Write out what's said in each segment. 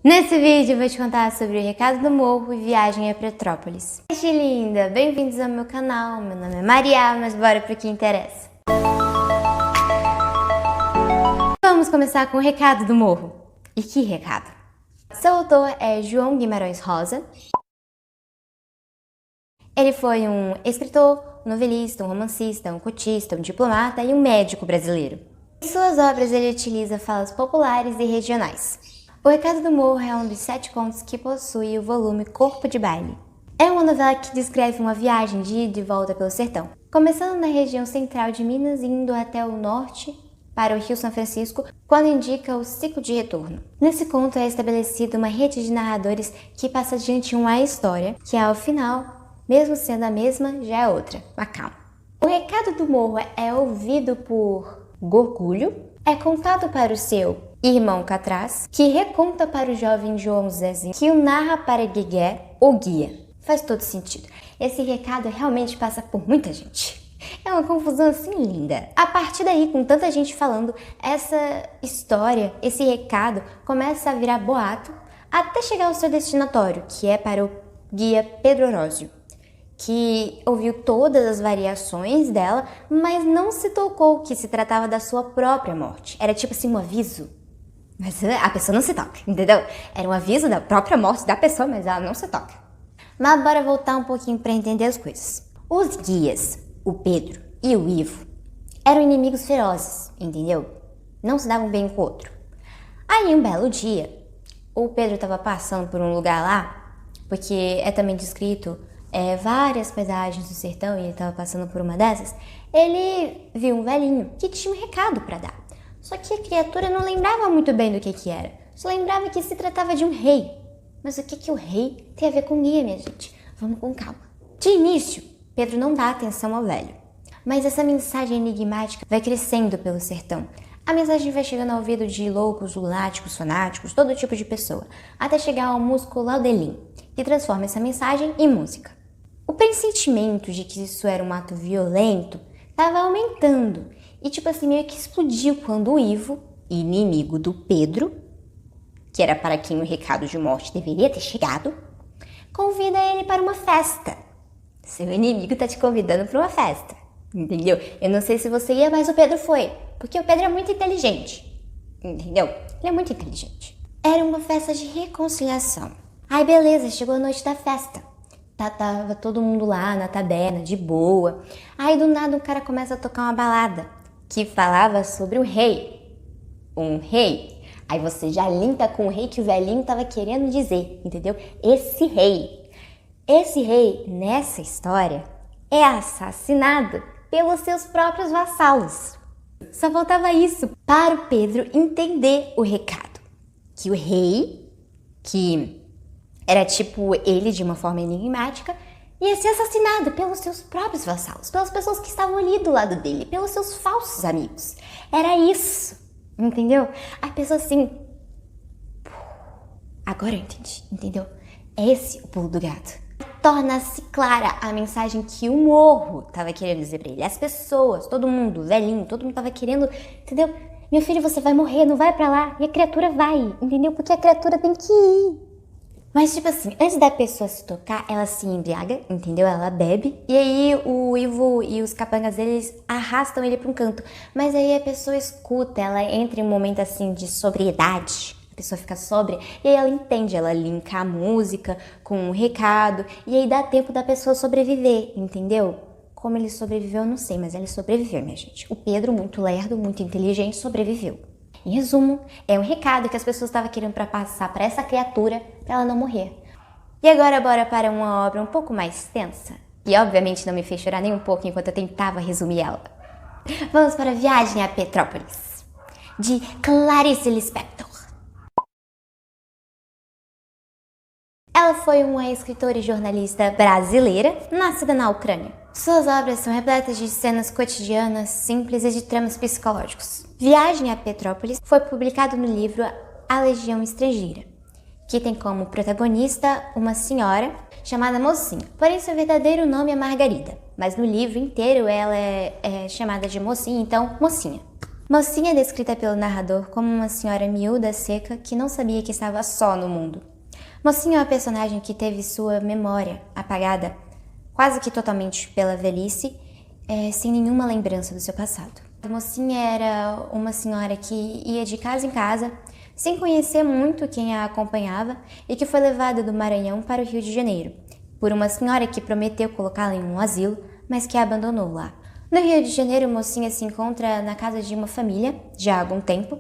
Nesse vídeo eu vou te contar sobre o Recado do Morro e viagem a Petrópolis. Gente linda, bem-vindos ao meu canal, meu nome é Maria, mas bora pro que interessa. Vamos começar com o Recado do Morro. E que recado? Seu autor é João Guimarães Rosa. Ele foi um escritor, um novelista, um romancista, um cotista, um diplomata e um médico brasileiro. Em suas obras ele utiliza falas populares e regionais. O Recado do Morro é um dos 7 contos que possui o volume Corpo de Baile. É uma novela que descreve uma viagem de ida e volta pelo sertão, começando na região central de Minas e indo até o norte para o Rio São Francisco, quando indica o ciclo de retorno. Nesse conto é estabelecida uma rede de narradores que passa adiante uma história, que ao final, mesmo sendo a mesma, já é outra. Mas calma. O Recado do Morro é ouvido por Gorgulho, é contado para o seu irmão Catraz, que reconta para o jovem João Zezinho, que o narra para Guigué, o guia. Faz todo sentido. Esse recado realmente passa por muita gente. É uma confusão assim linda. A partir daí, com tanta gente falando, essa história, esse recado, começa a virar boato até chegar ao seu destinatório, que é para o guia Pedro Orósio, que ouviu todas as variações dela, mas não se tocou que se tratava da sua própria morte. Era tipo assim um aviso. Mas a pessoa não se toca, entendeu? Era um aviso da própria morte da pessoa, mas ela não se toca. Mas bora voltar um pouquinho para entender as coisas. Os guias, o Pedro e o Ivo, eram inimigos ferozes, entendeu? Não se davam bem com o outro. Aí um belo dia, o Pedro estava passando por um lugar lá, porque é também descrito várias paisagens do sertão e ele estava passando por uma dessas, ele viu um velhinho que tinha um recado para dar. Só que a criatura não lembrava muito bem do que era. Só lembrava que se tratava de um rei. Mas o que o rei tem a ver com guia, minha gente? Vamos com calma. De início, Pedro não dá atenção ao velho. Mas essa mensagem enigmática vai crescendo pelo sertão. A mensagem vai chegando ao ouvido de loucos, lunáticos, fanáticos, todo tipo de pessoa. Até chegar ao músico Laudelin, que transforma essa mensagem em música. O pressentimento de que isso era um ato violento estava aumentando. E tipo assim, meio que explodiu quando o Ivo, inimigo do Pedro, que era para quem o recado de morte deveria ter chegado, convida ele para uma festa. Seu inimigo tá te convidando para uma festa, entendeu? Eu não sei se você ia, mas o Pedro foi, porque o Pedro é muito inteligente, entendeu? Ele é muito inteligente. Era uma festa de reconciliação. Ai, beleza, chegou a noite da festa. Tava todo mundo lá na taberna, de boa. Aí do nada um cara começa a tocar uma balada que falava sobre um rei. Um rei. Aí você já linka com o rei que o velhinho estava querendo dizer, entendeu? Esse rei, nessa história, é assassinado pelos seus próprios vassalos. Só faltava isso para o Pedro entender o recado. Que o rei, que era tipo ele de uma forma enigmática, ia ser assassinado pelos seus próprios vassalos, pelas pessoas que estavam ali do lado dele, pelos seus falsos amigos. Era isso, entendeu? A pessoa assim... Agora eu entendi, entendeu? É esse o pulo do gato. Torna-se clara a mensagem que o morro estava querendo dizer pra ele. As pessoas, todo mundo, velhinho, todo mundo estava querendo, entendeu? Meu filho, você vai morrer, não vai pra lá. E a criatura vai, entendeu? Porque a criatura tem que ir. Mas tipo assim, antes da pessoa se tocar, ela se embriaga, entendeu? Ela bebe. E aí o Ivo e os capangas deles arrastam ele pra um canto. Mas aí a pessoa escuta, ela entra em um momento assim de sobriedade. A pessoa fica sóbria e aí ela entende, ela linka a música com um recado. E aí dá tempo da pessoa sobreviver, entendeu? Como ele sobreviveu, eu não sei, mas ele sobreviveu, minha gente. O Pedro, muito lerdo, muito inteligente, sobreviveu. Em resumo, é um recado que as pessoas estavam querendo para passar para essa criatura para ela não morrer. E agora bora para uma obra um pouco mais extensa, e obviamente não me fez chorar nem um pouco enquanto eu tentava resumir ela. Vamos para a Viagem a Petrópolis, de Clarice Lispector. Ela foi uma escritora e jornalista brasileira, nascida na Ucrânia. Suas obras são repletas de cenas cotidianas, simples e de tramas psicológicos. Viagem a Petrópolis foi publicado no livro A Legião Estrangeira, que tem como protagonista uma senhora chamada Mocinha. Porém, seu verdadeiro nome é Margarida, mas no livro inteiro ela é chamada de Mocinha, então Mocinha. Mocinha é descrita pelo narrador como uma senhora miúda, seca, que não sabia que estava só no mundo. Mocinha é uma personagem que teve sua memória apagada quase que totalmente pela velhice, sem nenhuma lembrança do seu passado. A Mocinha era uma senhora que ia de casa em casa, sem conhecer muito quem a acompanhava e que foi levada do Maranhão para o Rio de Janeiro, por uma senhora que prometeu colocá-la em um asilo, mas que a abandonou lá. No Rio de Janeiro, Mocinha se encontra na casa de uma família, já há algum tempo,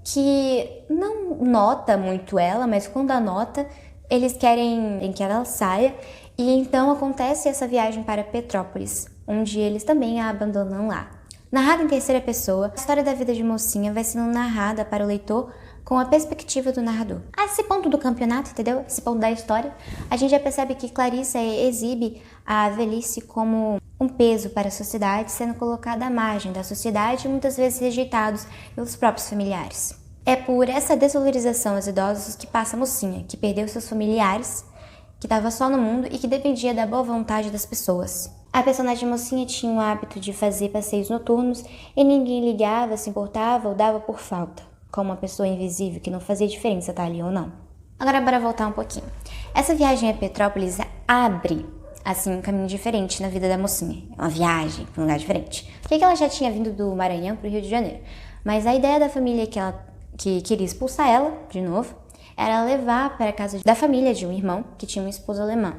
que não nota muito ela, mas quando a nota, eles querem que ela saia, e então acontece essa viagem para Petrópolis, onde eles também a abandonam lá. Narrada em terceira pessoa, a história da vida de Mocinha vai sendo narrada para o leitor com a perspectiva do narrador. A esse ponto do campeonato, entendeu? Esse ponto da história, a gente já percebe que Clarissa exibe a velhice como um peso para a sociedade, sendo colocada à margem da sociedade e muitas vezes rejeitados pelos próprios familiares. É por essa desvalorização aos idosos que passa a Mocinha, que perdeu seus familiares, que estava só no mundo e que dependia da boa vontade das pessoas. A personagem Mocinha tinha o hábito de fazer passeios noturnos e ninguém ligava, se importava ou dava por falta, como uma pessoa invisível que não fazia diferença estar ali ou não. Agora bora voltar um pouquinho. Essa viagem a Petrópolis abre, assim, um caminho diferente na vida da Mocinha. É uma viagem para um lugar diferente. Porque ela já tinha vindo do Maranhão para o Rio de Janeiro. Mas a ideia da família que queria expulsar ela, de novo, era levar para a casa da família de um irmão que tinha uma esposa alemã,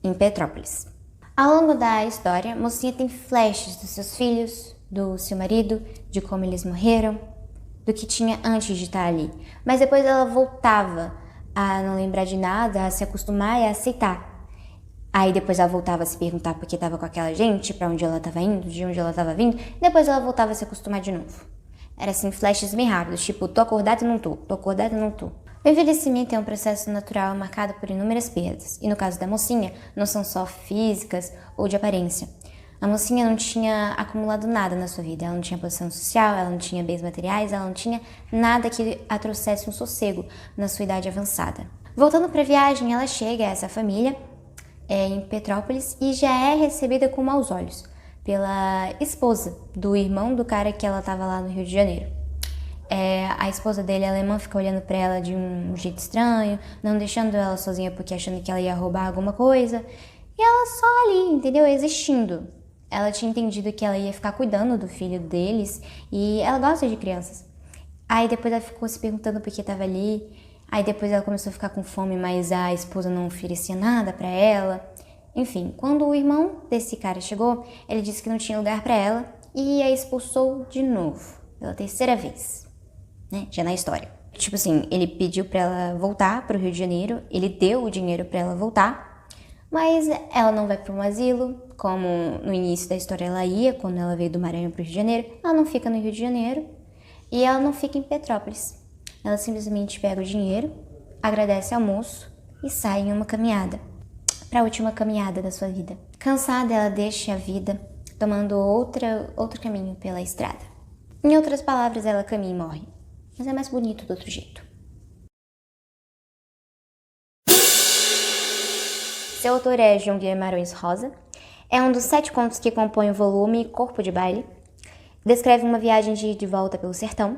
em Petrópolis. Ao longo da história, Mocinha tem flashes dos seus filhos, do seu marido, de como eles morreram, do que tinha antes de estar ali. Mas depois ela voltava a não lembrar de nada, a se acostumar e a aceitar. Aí depois ela voltava a se perguntar por que estava com aquela gente, para onde ela estava indo, de onde ela estava vindo. Depois ela voltava a se acostumar de novo. Era assim, flashes bem rápidos, tipo, tô acordada e não tô acordada e não tô. O envelhecimento é um processo natural marcado por inúmeras perdas, e no caso da Mocinha, não são só físicas ou de aparência. A Mocinha não tinha acumulado nada na sua vida, ela não tinha posição social, ela não tinha bens materiais, ela não tinha nada que a trouxesse um sossego na sua idade avançada. Voltando para a viagem, ela chega a essa família em Petrópolis e já é recebida com maus olhos pela esposa do irmão do cara que ela estava lá no Rio de Janeiro. A esposa dele, a alemã, fica olhando pra ela de um jeito estranho, não deixando ela sozinha porque achando que ela ia roubar alguma coisa. E ela só ali, entendeu? Existindo. Ela tinha entendido que ela ia ficar cuidando do filho deles e ela gosta de crianças. Aí depois ela ficou se perguntando por que tava ali. Aí depois ela começou a ficar com fome, mas a esposa não oferecia nada pra ela. Enfim, quando o irmão desse cara chegou, ele disse que não tinha lugar pra ela e a expulsou de novo, pela terceira vez. Já na história. Tipo assim, ele pediu pra ela voltar pro Rio de Janeiro, ele deu o dinheiro pra ela voltar, mas ela não vai pra um asilo, como no início da história ela ia, quando ela veio do Maranhão pro Rio de Janeiro. Ela não fica no Rio de Janeiro e ela não fica em Petrópolis. Ela simplesmente pega o dinheiro, agradece ao moço e sai em uma caminhada, pra última caminhada da sua vida. Cansada, ela deixa a vida, tomando outro caminho pela estrada. Em outras palavras, ela caminha e morre. Mas é mais bonito do outro jeito. Seu autor é João Guimarães Rosa. É um dos 7 contos que compõem o volume Corpo de Baile. Descreve uma viagem de ida e volta pelo sertão.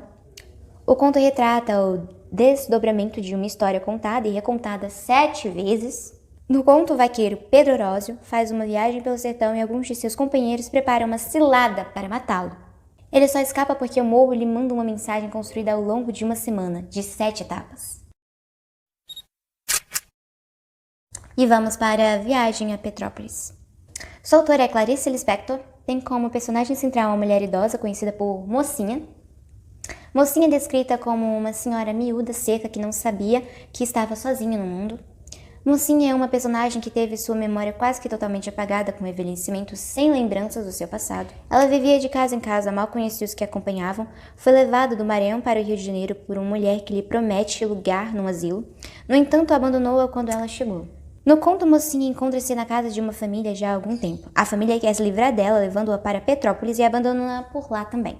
O conto retrata o desdobramento de uma história contada e recontada 7 vezes. No conto, o vaqueiro Pedro Orósio faz uma viagem pelo sertão e alguns de seus companheiros preparam uma cilada para matá-lo. Ele só escapa porque o morro lhe manda uma mensagem construída ao longo de uma semana, de 7 etapas. E vamos para a viagem a Petrópolis. Sua autora é Clarice Lispector, tem como personagem central uma mulher idosa conhecida por Mocinha. Mocinha é descrita como uma senhora miúda, seca, que não sabia que estava sozinha no mundo. Mocinha é uma personagem que teve sua memória quase que totalmente apagada com o envelhecimento, sem lembranças do seu passado. Ela vivia de casa em casa, mal conhecia os que a acompanhavam, foi levada do Maranhão para o Rio de Janeiro por uma mulher que lhe promete lugar num asilo. No entanto, abandonou-a quando ela chegou. No conto, Mocinha encontra-se na casa de uma família já há algum tempo. A família quer se livrar dela, levando-a para Petrópolis e abandonando-a por lá também.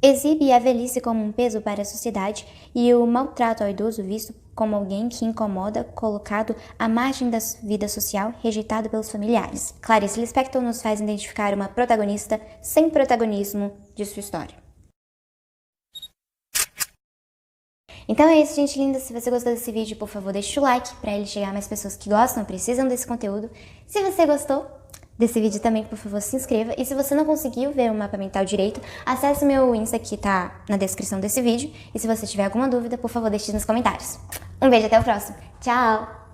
Exibe a velhice como um peso para a sociedade e o maltrato ao idoso visto como alguém que incomoda, colocado à margem da vida social, rejeitado pelos familiares. Clarice Lispector nos faz identificar uma protagonista sem protagonismo de sua história. Então é isso, gente linda. Se você gostou desse vídeo, por favor, deixa o like para ele chegar a mais pessoas que gostam, precisam desse conteúdo. Se você gostou desse vídeo também, por favor, se inscreva. E se você não conseguiu ver o mapa mental direito, acesse o meu Insta que tá na descrição desse vídeo. E se você tiver alguma dúvida, por favor, deixe nos comentários. Um beijo, até o próximo. Tchau!